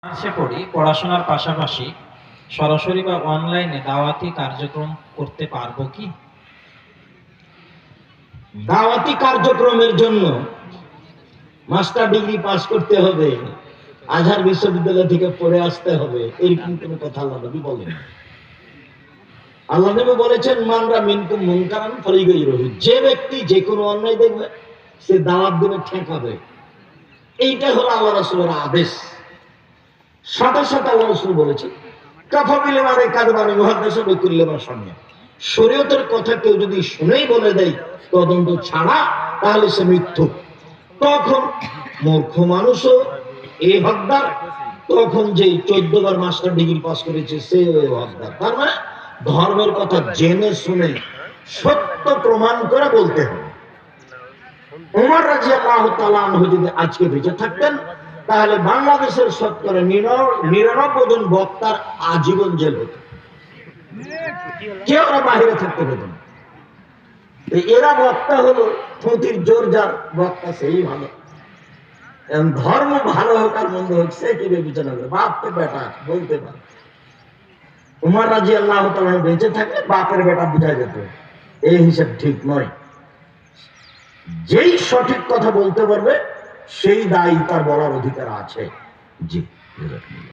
আশা করি পড়াশোনার পাশাপাশি সরাসরি বা অনলাইনে দাওয়াতি কার্যক্রম করতে পারবো কি? দাওয়াতি কার্যক্রমের জন্য মাস্টার ডিগ্রি পাস করতে হবে, আজহার বিশ্ববিদ্যালয় থেকে পড়ে আসতে হবে, এরকম কোনো কথা আল্লাহ নবী বলেন। আল্লাহ নবী বলেছেন, মানরা মিনকুম মুনকারান ফালিগাইরুহু, যে ব্যক্তি যে কোনো অন্যায় দেখবে সে দাওয়াত দেবে, ঠেকাবে। এইটা হলো আল্লাহ রাসূলের আদেশ। সাথে সাথে আল্লাহ রাসূল বলেছেন, কাফা বিল মারে কাদবানি মুহাদ্দিসু বিকুল্লিমার সামনে, শরীয়তের কথা কেউ যদি শুনেই বলে দেয় তদন্ত ছাড়া, তাহলে সে মিথ্যুক। তখন মূর্খ মানুষও এই হকদার, তখন যে 14 বার মাস্টার ডিগ্রি পাস করেছে সে ওই হকদার। তার মানে ধর্মের কথা জেনে শুনে সত্য প্রমাণ করে বলতে হবে। ওমর রাদিয়াল্লাহু তাআলা আনহু যদি আজকে বেঁচে থাকতেন, তাহলে বাংলাদেশের 99 জন বক্তার আজীবন জেল হতো, কেউ ওরা বাহিরে থাকতে পেত না। এরা বক্তা হলো থতির জোর, যার বক্তা সেই ভালো। ধর্ম ভালো হোক আর মন্দ হোক সে কি বিবেচনা করে, বাপকে বেটা বলতে পারে। উমর রাদিয়াল্লাহু তাআলা বেঁচে থাকলে বাপের বেটা বুঝা যেত, এই হিসাব ঠিক নয়। যেই সঠিক কথা বলতে পারবে সেই দায়ী তার বলার অধিকার আছে। জি।